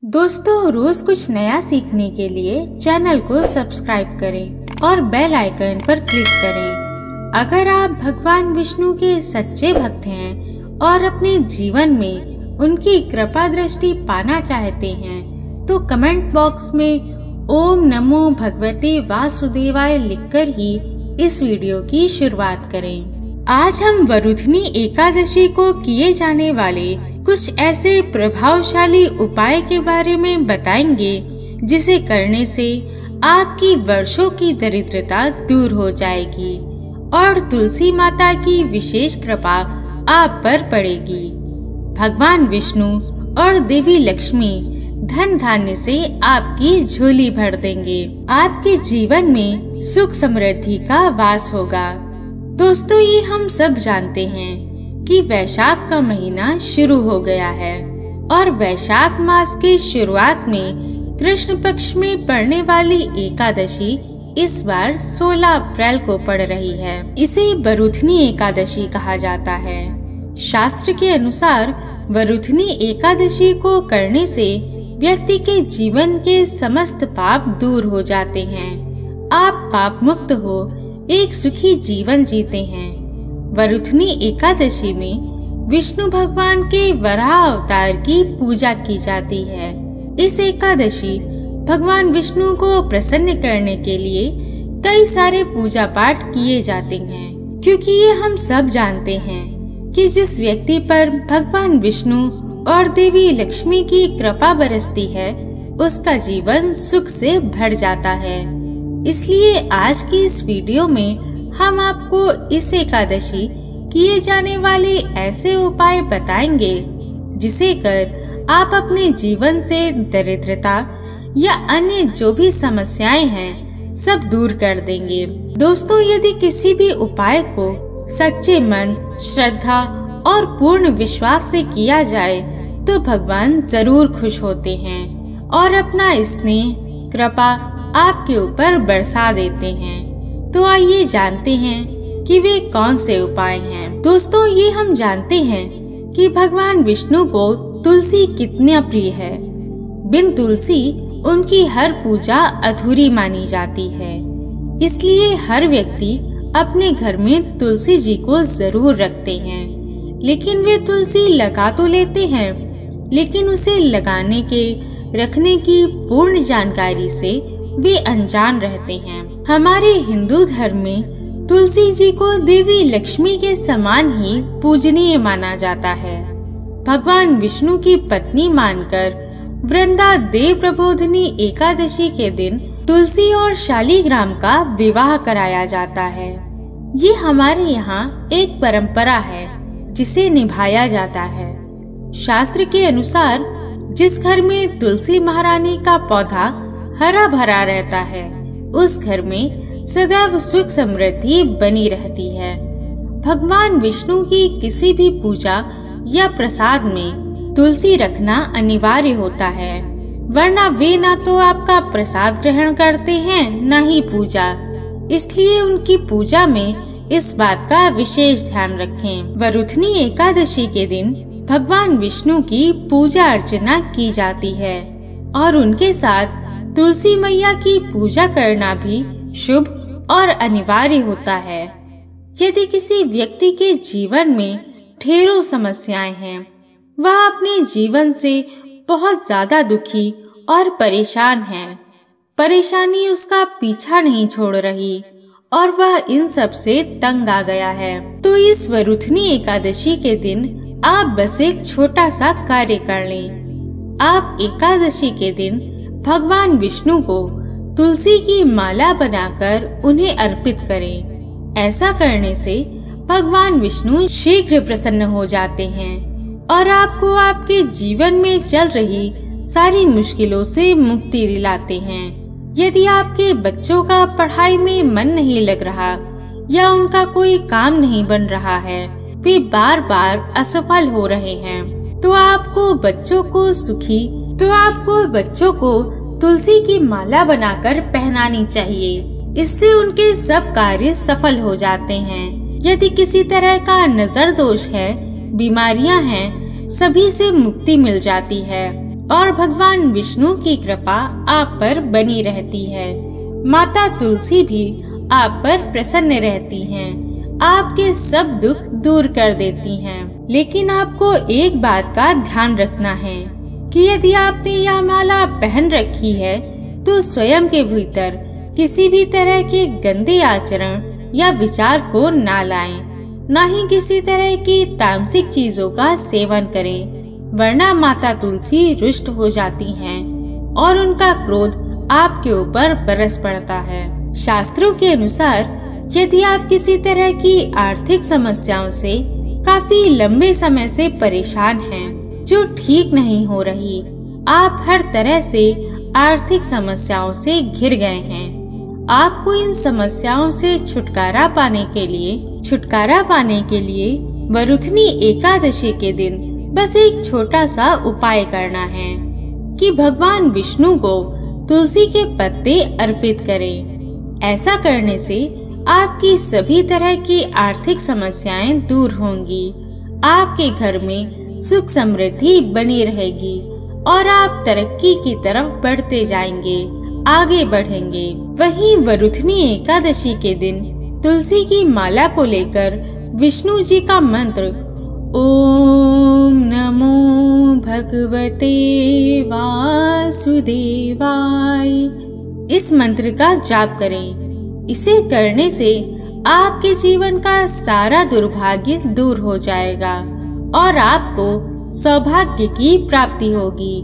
दोस्तों, रोज कुछ नया सीखने के लिए चैनल को सब्सक्राइब करें और बेल आइकन पर क्लिक करें। अगर आप भगवान विष्णु के सच्चे भक्त हैं और अपने जीवन में उनकी कृपा दृष्टि पाना चाहते हैं तो कमेंट बॉक्स में ओम नमो भगवते वासुदेवाय लिखकर ही इस वीडियो की शुरुआत करें। आज हम वरुधनी एकादशी को किए जाने वाले कुछ ऐसे प्रभावशाली उपाय के बारे में बताएंगे जिसे करने से आपकी वर्षों की दरिद्रता दूर हो जाएगी और तुलसी माता की विशेष कृपा आप पर पड़ेगी। भगवान विष्णु और देवी लक्ष्मी धन धान्य से आपकी झोली भर देंगे। आपके जीवन में सुख समृद्धि का वास होगा। दोस्तों, ये हम सब जानते हैं कि वैशाख का महीना शुरू हो गया है और वैशाख मास के शुरुआत में कृष्ण पक्ष में पड़ने वाली एकादशी इस बार 16 अप्रैल को पड़ रही है। इसे वरुधनी एकादशी कहा जाता है। शास्त्र के अनुसार वरुधनी एकादशी को करने से व्यक्ति के जीवन के समस्त पाप दूर हो जाते हैं। आप पाप मुक्त हो एक सुखी जीवन जीते हैं। वरुधनी एकादशी में विष्णु भगवान के वराह अवतार की पूजा की जाती है। इस एकादशी भगवान विष्णु को प्रसन्न करने के लिए कई सारे पूजा पाठ किए जाते हैं, क्योंकि ये हम सब जानते हैं कि जिस व्यक्ति पर भगवान विष्णु और देवी लक्ष्मी की कृपा बरसती है उसका जीवन सुख से भर जाता है। इसलिए आज की इस वीडियो में हम आपको इस एकादशी किए जाने वाले ऐसे उपाय बताएंगे जिसे कर आप अपने जीवन से दरिद्रता या अन्य जो भी समस्याएं हैं सब दूर कर देंगे। दोस्तों, यदि किसी भी उपाय को सच्चे मन, श्रद्धा और पूर्ण विश्वास से किया जाए तो भगवान जरूर खुश होते हैं और अपना स्नेह, कृपा आपके ऊपर बरसा देते हैं। तो आइए जानते हैं कि वे कौन से उपाय हैं। दोस्तों, ये हम जानते हैं कि भगवान विष्णु को तुलसी कितना प्रिय है। बिन तुलसी उनकी हर पूजा अधूरी मानी जाती है। इसलिए हर व्यक्ति अपने घर में तुलसी जी को जरूर रखते हैं। लेकिन वे तुलसी लगा तो लेते हैं, लेकिन उसे लगाने के, रखने की पूर्ण जानकारी से वे अनजान रहते हैं। हमारे हिंदू धर्म में तुलसी जी को देवी लक्ष्मी के समान ही पूजनीय माना जाता है। भगवान विष्णु की पत्नी मानकर वृंदा देव प्रबोधिनी एकादशी के दिन तुलसी और शालिग्राम का विवाह कराया जाता है। ये हमारे यहाँ एक परंपरा है जिसे निभाया जाता है। शास्त्र के अनुसार जिस घर में तुलसी महारानी का पौधा हरा भरा रहता है उस घर में सदैव सुख समृद्धि बनी रहती है। भगवान विष्णु की किसी भी पूजा या प्रसाद में तुलसी रखना अनिवार्य होता है, वरना वे ना तो आपका प्रसाद ग्रहण करते हैं न ही पूजा। इसलिए उनकी पूजा में इस बात का विशेष ध्यान रखें। वरुधनी एकादशी के दिन भगवान विष्णु की पूजा अर्चना की जाती है और उनके साथ तुलसी मैया की पूजा करना भी शुभ और अनिवार्य होता है। यदि किसी व्यक्ति के जीवन में ढेरों समस्याएं हैं, वह अपने जीवन से बहुत ज्यादा दुखी और परेशान है, परेशानी उसका पीछा नहीं छोड़ रही और वह इन सब से तंग आ गया है, तो इस वरुधनी एकादशी के दिन आप बस एक छोटा सा कार्य कर लें। आप एकादशी के दिन भगवान विष्णु को तुलसी की माला बनाकर उन्हें अर्पित करें। ऐसा करने से भगवान विष्णु शीघ्र प्रसन्न हो जाते हैं और आपको आपके जीवन में चल रही सारी मुश्किलों से मुक्ति दिलाते हैं। यदि आपके बच्चों का पढ़ाई में मन नहीं लग रहा या उनका कोई काम नहीं बन रहा है, वे बार बार असफल हो रहे हैं, तो आपको बच्चों को तुलसी की माला बनाकर पहनानी चाहिए। इससे उनके सब कार्य सफल हो जाते हैं। यदि किसी तरह का नजर दोष है, बीमारियां हैं, सभी से मुक्ति मिल जाती है। और भगवान विष्णु की कृपा आप पर बनी रहती है। माता तुलसी भी आप पर प्रसन्न रहती हैं, आपके सब दुख दूर कर देती हैं। लेकिन आपको एक बात का ध्यान रखना है कि यदि आपने यह माला पहन रखी है तो स्वयं के भीतर किसी भी तरह के गंदे आचरण या विचार को ना लाएं, न ही किसी तरह की तामसिक चीजों का सेवन करें, वरना माता तुलसी रुष्ट हो जाती हैं और उनका क्रोध आपके ऊपर बरस पड़ता है। शास्त्रों के अनुसार यदि आप किसी तरह की आर्थिक समस्याओं से काफी लंबे समय से परेशान हैं, जो ठीक नहीं हो रही, आप हर तरह से आर्थिक समस्याओं से घिर गए हैं, आपको इन समस्याओं से छुटकारा पाने के लिए वरुथनी एकादशी के दिन बस एक छोटा सा उपाय करना है कि भगवान विष्णु को तुलसी के पत्ते अर्पित करें। ऐसा करने से आपकी सभी तरह की आर्थिक समस्याएं दूर होंगी, आपके घर में सुख समृद्धि बनी रहेगी और आप तरक्की की तरफ बढ़ते जाएंगे, आगे बढ़ेंगे। वहीं वरुथनी एकादशी के दिन तुलसी की माला को लेकर विष्णु जी का मंत्र ओम नमो भगवते वासुदेवाय, इस मंत्र का जाप करें। इसे करने से आपके जीवन का सारा दुर्भाग्य दूर हो जाएगा और आपको सौभाग्य की प्राप्ति होगी।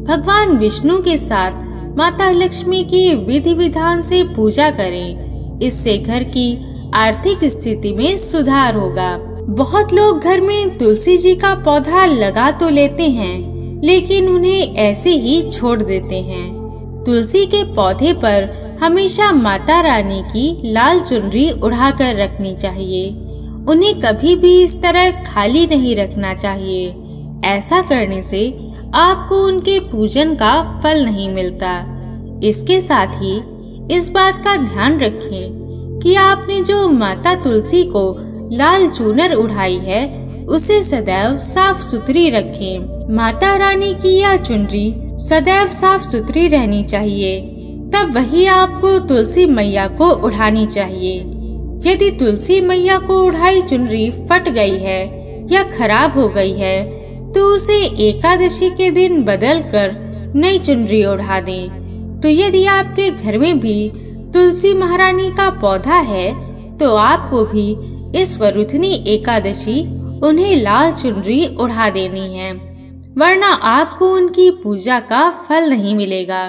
भगवान विष्णु के साथ माता लक्ष्मी की विधि विधान से पूजा करें, इससे घर की आर्थिक स्थिति में सुधार होगा। बहुत लोग घर में तुलसी जी का पौधा लगा तो लेते हैं, लेकिन उन्हें ऐसे ही छोड़ देते हैं। तुलसी के पौधे पर हमेशा माता रानी की लाल चुनरी उड़ाकर रखनी चाहिए। उन्हें कभी भी इस तरह खाली नहीं रखना चाहिए। ऐसा करने से आपको उनके पूजन का फल नहीं मिलता। इसके साथ ही इस बात का ध्यान रखें कि आपने जो माता तुलसी को लाल चूनर उड़ाई है उसे सदैव साफ सुथरी रखें। माता रानी की यह चुनरी सदैव साफ सुथरी रहनी चाहिए, तब वही आपको तुलसी मैया को उड़ानी चाहिए। यदि तुलसी मैया को उड़ाई चुनरी फट गई है या खराब हो गई है तो उसे एकादशी के दिन बदलकर नई चुनरी उड़ा दें। तो यदि आपके घर में भी तुलसी महारानी का पौधा है तो आपको भी इस वरुथनी एकादशी उन्हें लाल चुनरी उड़ा देनी है, वरना आपको उनकी पूजा का फल नहीं मिलेगा,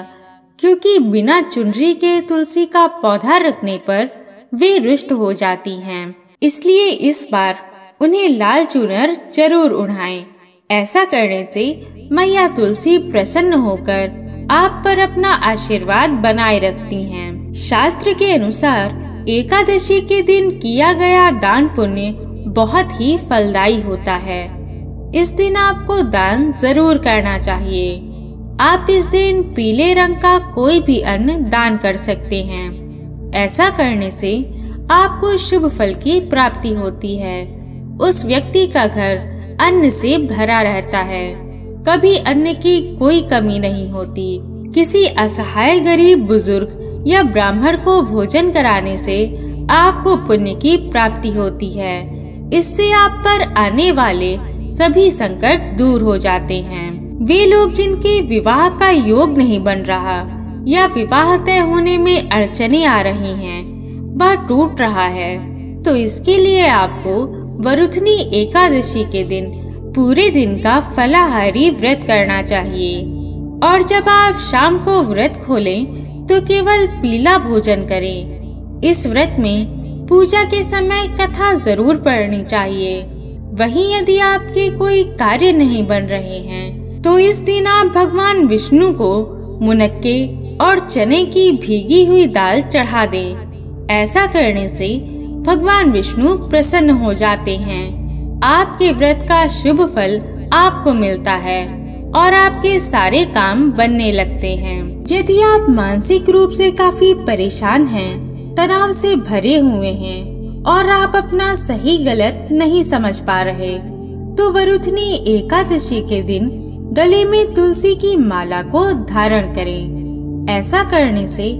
क्योंकि बिना चुनरी के तुलसी का पौधा रखने पर वे रुष्ट हो जाती हैं। इसलिए इस बार उन्हें लाल चूनर जरूर उड़ाएं। ऐसा करने से मैया तुलसी प्रसन्न होकर आप पर अपना आशीर्वाद बनाए रखती हैं। शास्त्र के अनुसार एकादशी के दिन किया गया दान पुण्य बहुत ही फलदायी होता है। इस दिन आपको दान जरूर करना चाहिए। आप इस दिन पीले रंग का कोई भी अन्न दान कर सकते हैं। ऐसा करने से आपको शुभ फल की प्राप्ति होती है। उस व्यक्ति का घर अन्न से भरा रहता है, कभी अन्न की कोई कमी नहीं होती। किसी असहाय गरीब बुजुर्ग या ब्राह्मण को भोजन कराने से आपको पुण्य की प्राप्ति होती है। इससे आप पर आने वाले सभी संकट दूर हो जाते हैं। वे लोग जिनके विवाह का योग नहीं बन रहा या विवाह तय होने में अड़चने आ रही हैं, वह टूट रहा है, तो इसके लिए आपको वरुथनी एकादशी के दिन पूरे दिन का फलाहारी व्रत करना चाहिए। और जब आप शाम को व्रत खोलें तो केवल पीला भोजन करें। इस व्रत में पूजा के समय कथा जरूर पढ़नी चाहिए। वहीं यदि आपके कोई कार्य नहीं बन रहे हैं तो इस दिन आप भगवान विष्णु को मुनक्के और चने की भीगी हुई दाल चढ़ा दें। ऐसा करने से भगवान विष्णु प्रसन्न हो जाते हैं। आपके व्रत का शुभ फल आपको मिलता है और आपके सारे काम बनने लगते हैं। यदि आप मानसिक रूप से काफी परेशान हैं, तनाव से भरे हुए हैं और आप अपना सही गलत नहीं समझ पा रहे, तो वरुथनी एकादशी के दिन गले में तुलसी की माला को धारण करें। ऐसा करने से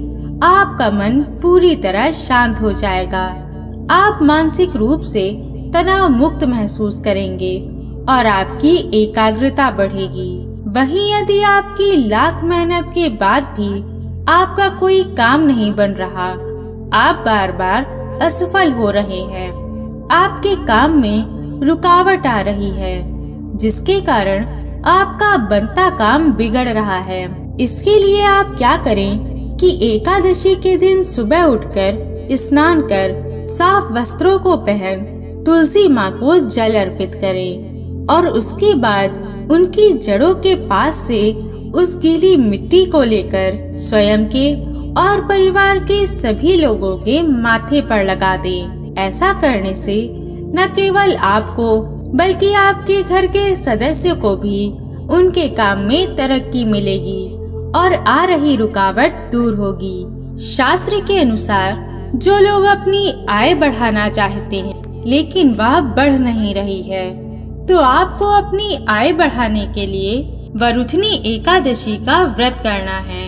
आपका मन पूरी तरह शांत हो जाएगा। आप मानसिक रूप से तनाव मुक्त महसूस करेंगे और आपकी एकाग्रता बढ़ेगी। वहीं यदि आपकी लाख मेहनत के बाद भी आपका कोई काम नहीं बन रहा, आप बार बार असफल हो रहे हैं, आपके काम में रुकावट आ रही है, जिसके कारण आपका बनता काम बिगड़ रहा है, इसके लिए आप क्या करें कि एकादशी के दिन सुबह उठकर स्नान कर साफ वस्त्रों को पहन तुलसी माँ को जल अर्पित करें और उसके बाद उनकी जड़ों के पास से उस गीली मिट्टी को लेकर स्वयं के और परिवार के सभी लोगों के माथे पर लगा दें। ऐसा करने से न केवल आपको बल्कि आपके घर के सदस्यों को भी उनके काम में तरक्की मिलेगी और आ रही रुकावट दूर होगी। शास्त्र के अनुसार जो लोग अपनी आय बढ़ाना चाहते हैं लेकिन वह बढ़ नहीं रही है, तो आपको अपनी आय बढ़ाने के लिए वरुथनी एकादशी का व्रत करना है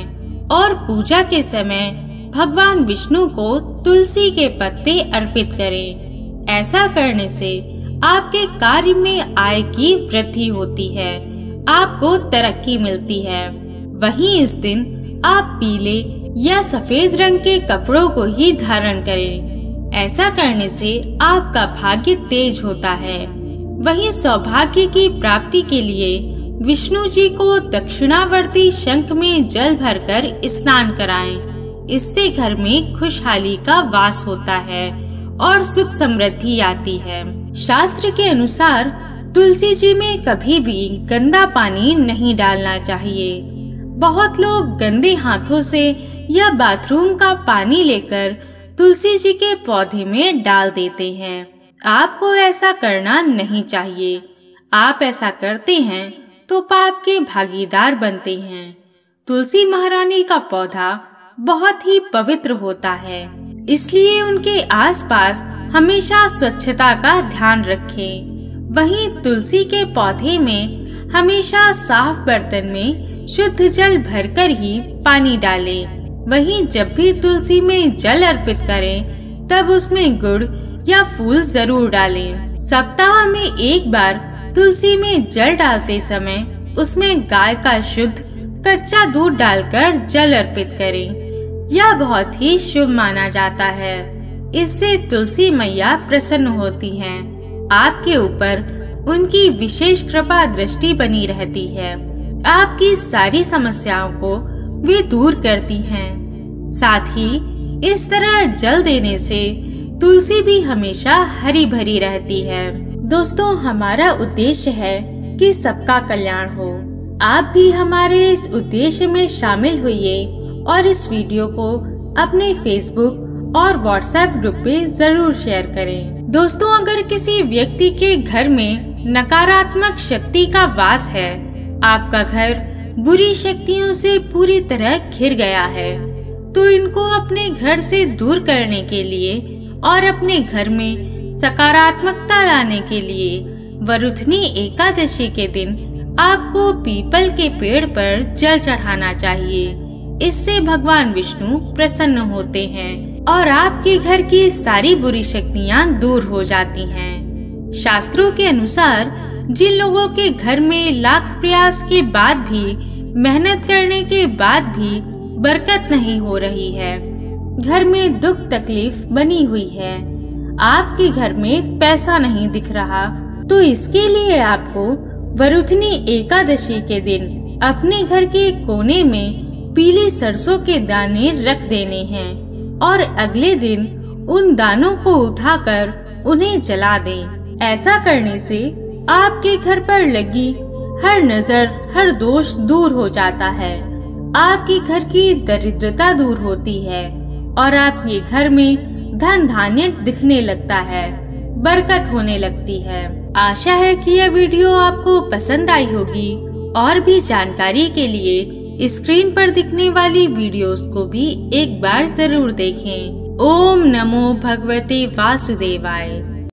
और पूजा के समय भगवान विष्णु को तुलसी के पत्ते अर्पित करें। ऐसा करने से आपके कार्य में आय की वृद्धि होती है, आपको तरक्की मिलती है। वहीं इस दिन आप पीले या सफेद रंग के कपड़ों को ही धारण करें। ऐसा करने से आपका भाग्य तेज होता है। वहीं सौभाग्य की प्राप्ति के लिए विष्णु जी को दक्षिणावर्ती शंख में जल भरकर स्नान कराएं। इससे घर में खुशहाली का वास होता है और सुख समृद्धि आती है। शास्त्र के अनुसार तुलसी जी में कभी भी गंदा पानी नहीं डालना चाहिए। बहुत लोग गंदे हाथों से या बाथरूम का पानी लेकर तुलसी जी के पौधे में डाल देते हैं। आपको ऐसा करना नहीं चाहिए। आप ऐसा करते हैं तो पाप के भागीदार बनते हैं। तुलसी महारानी का पौधा बहुत ही पवित्र होता है, इसलिए उनके आसपास हमेशा स्वच्छता का ध्यान रखें। वहीं तुलसी के पौधे में हमेशा साफ बर्तन में शुद्ध जल भरकर ही पानी डालें। वहीं जब भी तुलसी में जल अर्पित करें तब उसमें गुड़ या फूल जरूर डालें। सप्ताह में एक बार तुलसी में जल डालते समय उसमें गाय का शुद्ध कच्चा दूध डालकर जल अर्पित करें। यह बहुत ही शुभ माना जाता है। इससे तुलसी मैया प्रसन्न होती हैं। आपके ऊपर उनकी विशेष कृपा दृष्टि बनी रहती है। आपकी सारी समस्याओं को वे दूर करती हैं। साथ ही इस तरह जल देने से तुलसी भी हमेशा हरी भरी रहती है। दोस्तों, हमारा उद्देश्य है कि सबका कल्याण हो। आप भी हमारे इस उद्देश्य में शामिल होइए और इस वीडियो को अपने फेसबुक और व्हाट्सएप ग्रुप पे जरूर शेयर करें। दोस्तों, अगर किसी व्यक्ति के घर में नकारात्मक शक्ति का वास है, आपका घर बुरी शक्तियों से पूरी तरह घिर गया है, तो इनको अपने घर से दूर करने के लिए और अपने घर में सकारात्मकता लाने के लिए वरुथनी एकादशी के दिन आपको पीपल के पेड़ पर जल चढ़ाना चाहिए। इससे भगवान विष्णु प्रसन्न होते हैं और आपके घर की सारी बुरी शक्तियाँ दूर हो जाती हैं। शास्त्रों के अनुसार जिन लोगों के घर में लाख प्रयास के बाद भी, मेहनत करने के बाद भी बरकत नहीं हो रही है, घर में दुख तकलीफ बनी हुई है, आपके घर में पैसा नहीं दिख रहा, तो इसके लिए आपको वरुथनी एकादशी के दिन अपने घर के कोने में पीली सरसों के दाने रख देने हैं और अगले दिन उन दानों को उठाकर उन्हें जला दें। ऐसा करने से आपके घर पर लगी हर नजर, हर दोष दूर हो जाता है। आपके घर की दरिद्रता दूर होती है और आपके घर में धन धान्य दिखने लगता है, बरकत होने लगती है। आशा है कि यह वीडियो आपको पसंद आई होगी और भी जानकारी के लिए स्क्रीन पर दिखने वाली वीडियोस को भी एक बार जरूर देखें। ओम नमो भगवते वासुदेवाय।